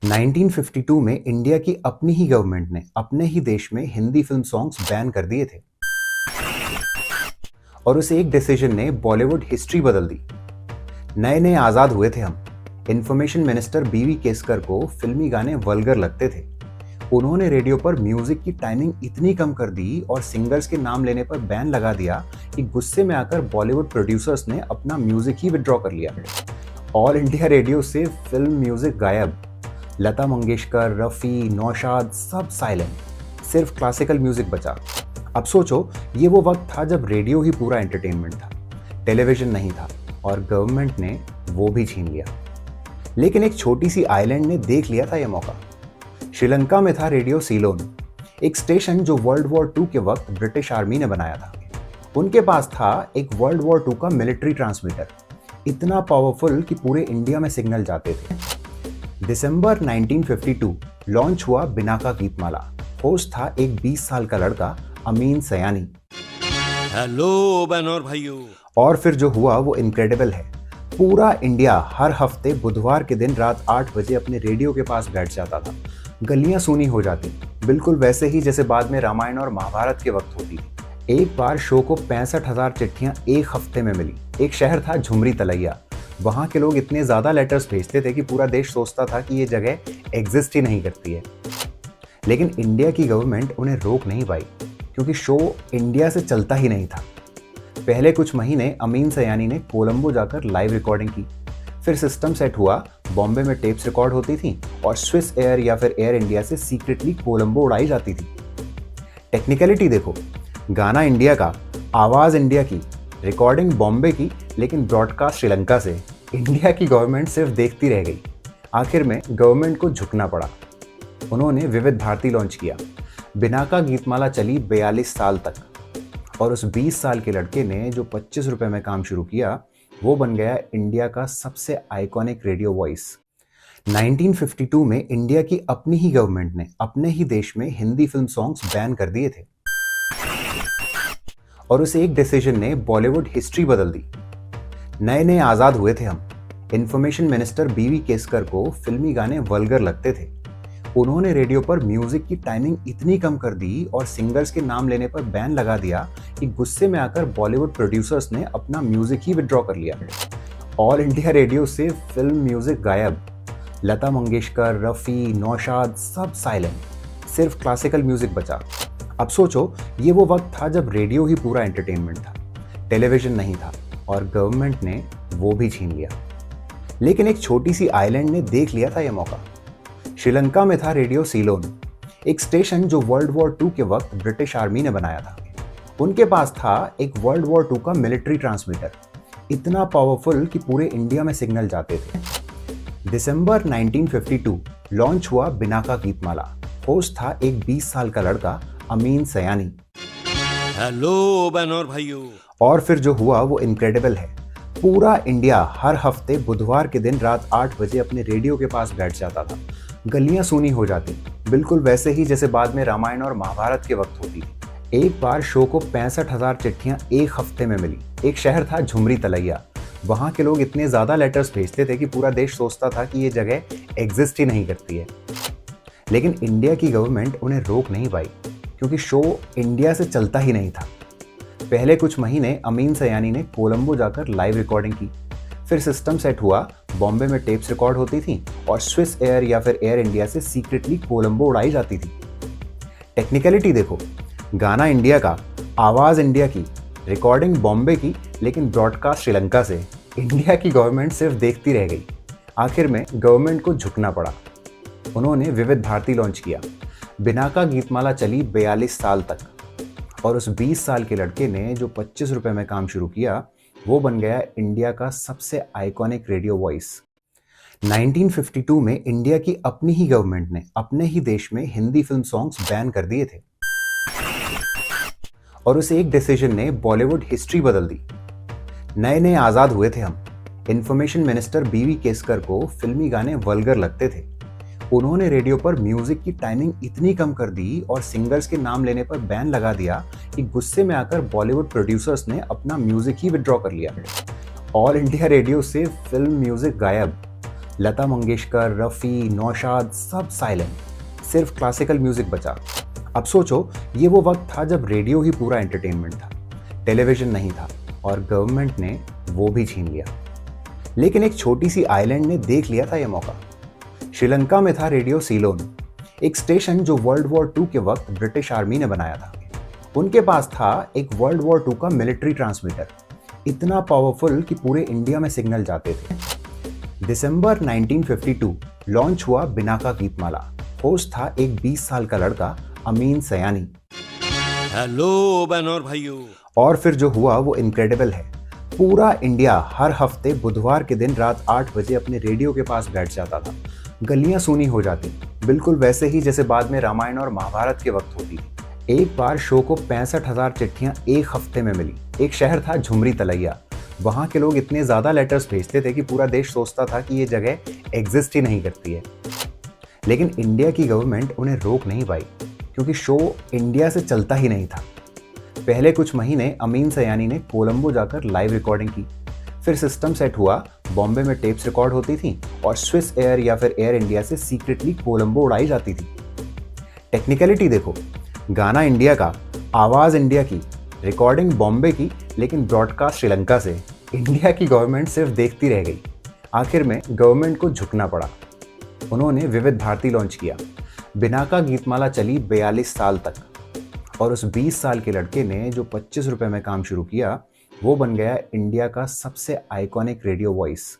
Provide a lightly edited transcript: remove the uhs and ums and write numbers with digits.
1952 में इंडिया की अपनी ही गवर्नमेंट ने अपने ही देश में हिंदी फिल्म सॉन्ग्स बैन कर दिए थे और उस एक डिसीजन ने बॉलीवुड हिस्ट्री बदल दी। नए नए आजाद हुए थे हम। इंफॉर्मेशन मिनिस्टर बीवी केसकर को फिल्मी गाने वल्गर लगते थे। उन्होंने रेडियो पर म्यूजिक की टाइमिंग इतनी कम कर दी और सिंगर्स के नाम लेने पर बैन लगा दिया कि गुस्से में आकर बॉलीवुड प्रोड्यूसर्स ने अपना म्यूजिक ही विड्रॉ कर लिया। ऑल इंडिया रेडियो से फिल्म म्यूजिक गायब। लता मंगेशकर, रफ़ी, नौशाद सब साइलेंट। सिर्फ क्लासिकल म्यूजिक बचा। अब सोचो, ये वो वक्त था जब रेडियो ही पूरा एंटरटेनमेंट था, टेलीविजन नहीं था और गवर्नमेंट ने वो भी छीन लिया। लेकिन एक छोटी सी आइलैंड ने देख लिया था यह मौका। श्रीलंका में था रेडियो सीलोन, एक स्टेशन जो वर्ल्ड वॉर II के वक्त ब्रिटिश आर्मी ने बनाया था। उनके पास था एक वर्ल्ड वॉर II का मिलिट्री ट्रांसमीटर, इतना पावरफुल कि पूरे इंडिया में सिग्नल जाते थे। दिसंबर 1952 लॉन्च हुआ बिनाका गीतमाला। होस्ट था एक 20 साल का लड़का अमीन सयानी। हेलो बहनों और भाइयों। और फिर जो हुआ वो इनक्रेडिबल है। पूरा इंडिया हर हफ्ते बुधवार के दिन रात 8 बजे अपने रेडियो के पास बैठ जाता था। गलियां सूनी हो जाती, बिल्कुल वैसे ही जैसे बाद में रामायण और महाभारत के वक्त होती थी। एक बार शो को 65,000 चिट्ठियां एक हफ्ते में मिली। एक शहर था झुमरी तलैया। वहां के लोग इतने ज्यादा लेटर्स भेजते थे कि पूरा देश सोचता था कि ये जगह एग्जिस्ट ही नहीं करती है। लेकिन इंडिया की गवर्नमेंट उन्हें रोक नहीं पाई, क्योंकि शो इंडिया से चलता ही नहीं था। पहले कुछ महीने अमीन सयानी ने कोलंबो जाकर लाइव रिकॉर्डिंग की। फिर सिस्टम सेट हुआ, बॉम्बे में टेप्स रिकॉर्ड होती थी और स्विस एयर या फिर एयर इंडिया से सीक्रेटली कोलंबो उड़ाई जाती थी। टेक्निकलिटी देखो, गाना इंडिया का, आवाज इंडिया की, रिकॉर्डिंग बॉम्बे की, लेकिन ब्रॉडकास्ट श्रीलंका से। इंडिया की गवर्नमेंट सिर्फ देखती रह गई। आखिर में गवर्नमेंट को झुकना पड़ा। उन्होंने विविध भारती लॉन्च किया। बिनाका गीतमाला चली 42 साल तक और उस 20 साल के लड़के ने जो 25 रुपए में काम शुरू किया, वो बन गया इंडिया का सबसे आइकॉनिक रेडियो वॉइस। 1952 में इंडिया की अपनी ही गवर्नमेंट ने अपने ही देश में हिंदी फिल्म सॉन्ग्स बैन कर दिए थे और उस एक डिसीजन ने बॉलीवुड हिस्ट्री बदल दी। नए नए आजाद हुए थे हम। इंफॉर्मेशन मिनिस्टर बीवी केसकर को फिल्मी गाने वल्गर लगते थे। उन्होंने रेडियो पर म्यूजिक की टाइमिंग इतनी कम कर दी और सिंगर्स के नाम लेने पर बैन लगा दिया कि गुस्से में आकर बॉलीवुड प्रोड्यूसर्स ने अपना म्यूजिक ही विड्रॉ कर लिया। ऑल इंडिया रेडियो से फिल्म म्यूजिक गायब। लता मंगेशकर, रफ़ी, नौशाद सब साइलेंट। सिर्फ क्लासिकल म्यूजिक बचा। अब सोचो, ये वो वक्त था जब रेडियो ही पूरा एंटरटेनमेंट था, टेलीविजन नहीं था और गवर्नमेंट ने वो भी छीन लिया। लेकिन एक छोटी सी आइलैंड ने देख लिया था यह मौका। श्रीलंका में था रेडियो सीलोन, एक स्टेशन जो वर्ल्ड वॉर II के वक्त ब्रिटिश आर्मी ने बनाया था। उनके पास था एक वर्ल्ड वॉर II का मिलिट्री ट्रांसमीटर, इतना पावरफुल कि पूरे इंडिया में सिग्नल जाते थे। दिसंबर 1952 लॉन्च हुआ बिनाका गीतमाला। होस्ट था एक 20 साल का लड़का अमीन सयानी। हेलो बहनों और भाइयों। और फिर जो हुआ वो इनक्रेडिबल है। पूरा इंडिया हर हफ्ते बुधवार के दिन रात 8 बजे अपने रेडियो के पास बैठ जाता था। गलियां सूनी हो जाती, बिल्कुल वैसे ही जैसे बाद में रामायण और महाभारत के वक्त होती थी। एक बार शो को 65,000 चिट्ठियां एक हफ्ते में मिली। एक शहर था झुमरी तलैया। वहां के लोग इतने ज्यादा लेटर्स भेजते थे कि पूरा देश सोचता था कि ये जगह एग्जिस्ट ही नहीं करती है। लेकिन इंडिया की गवर्नमेंट उन्हें रोक नहीं पाई, क्योंकि शो इंडिया से चलता ही नहीं था। पहले कुछ महीने अमीन सयानी ने कोलंबो जाकर लाइव रिकॉर्डिंग की। फिर सिस्टम सेट हुआ, बॉम्बे में टेप्स रिकॉर्ड होती थी और स्विस एयर या फिर एयर इंडिया से सीक्रेटली कोलंबो उड़ाई जाती थी। टेक्निकलिटी देखो, गाना इंडिया का, आवाज इंडिया की, रिकॉर्डिंग बॉम्बे की, लेकिन ब्रॉडकास्ट श्रीलंका से। इंडिया की गवर्नमेंट सिर्फ देखती रह गई। आखिर में गवर्नमेंट को झुकना पड़ा। उन्होंने विविध भारती लॉन्च किया। बिनाका गीतमाला चली 42 साल तक और उस 20 साल के लड़के ने जो 25 रुपए में काम शुरू किया, वो बन गया इंडिया का सबसे आइकॉनिक रेडियो वॉइस। 1952 में इंडिया की अपनी ही गवर्नमेंट ने अपने ही देश में हिंदी फिल्म सॉन्ग्स बैन कर दिए थे और उस एक डिसीजन ने बॉलीवुड हिस्ट्री बदल दी। नए नए आजाद हुए थे हम। इंफॉर्मेशन मिनिस्टर बीवी केसकर को फिल्मी गाने वल्गर लगते थे। उन्होंने रेडियो पर म्यूजिक की टाइमिंग इतनी कम कर दी और सिंगर्स के नाम लेने पर बैन लगा दिया कि गुस्से में आकर बॉलीवुड प्रोड्यूसर्स ने अपना म्यूजिक ही विड्रॉ कर लिया। ऑल इंडिया रेडियो से फिल्म म्यूजिक गायब। लता मंगेशकर, रफ़ी, नौशाद सब साइलेंट, सिर्फ क्लासिकल म्यूजिक बचा। अब सोचो, ये वो वक्त था जब रेडियो ही पूरा एंटरटेनमेंट था, टेलीविजन नहीं था और गवर्नमेंट ने वो भी छीन लिया। लेकिन एक छोटी सी आइलैंड ने देख लिया था ये मौका। श्रीलंका में था रेडियो सीलोन, एक स्टेशन जो वर्ल्ड वॉर II के वक्त ब्रिटिश आर्मी ने बनाया था। उनके पास था एक वर्ल्ड वॉर II का मिलिट्री ट्रांसमीटर, इतना पावरफुल कि पूरे इंडिया में सिग्नल जाते थे। दिसंबर 1952 लॉन्च हुआ बिनाका गीतमाला। होस्ट था एक 20 साल का लड़का अमीन सयानी। हेलो बहनों और भाइयों। और फिर जो हुआ वो इनक्रेडिबल है। पूरा इंडिया हर हफ्ते बुधवार के दिन रात 8 बजे अपने रेडियो के पास बैठ जाता था। गलियां सूनी हो जाती, बिल्कुल वैसे ही जैसे बाद में रामायण और महाभारत के वक्त होती थी। एक बार शो को 65,000 चिट्ठियां एक हफ्ते में मिली। एक शहर था झुमरी तलैया। वहां के लोग इतने ज्यादा लेटर्स भेजते थे कि पूरा देश सोचता था कि ये जगह एग्जिस्ट ही नहीं करती है। लेकिन इंडिया की गवर्नमेंट उन्हें रोक नहीं पाई, क्योंकि शो इंडिया से चलता ही नहीं था। पहले कुछ महीने अमीन सयानी ने कोलंबो जाकर लाइव रिकॉर्डिंग की। फिर सिस्टम सेट हुआ, बॉम्बे में टेप्स रिकॉर्ड होती थी और स्विस एयर या फिर एयर इंडिया से सीक्रेटली कोलंबो उड़ाई जाती थी। टेक्निकलिटी देखो, गाना इंडिया का, आवाज इंडिया की, रिकॉर्डिंग बॉम्बे की, लेकिन ब्रॉडकास्ट श्रीलंका से। इंडिया की गवर्नमेंट सिर्फ देखती रह गई। आखिर में गवर्नमेंट को झुकना पड़ा। उन्होंने विविध भारती लॉन्च किया। बिनाका गीतमाला चली 42 साल तक, और उस 20 साल के लड़के ने जो 25 रुपए में काम शुरू किया, वो बन गया इंडिया का सबसे आइकॉनिक रेडियो वॉइस।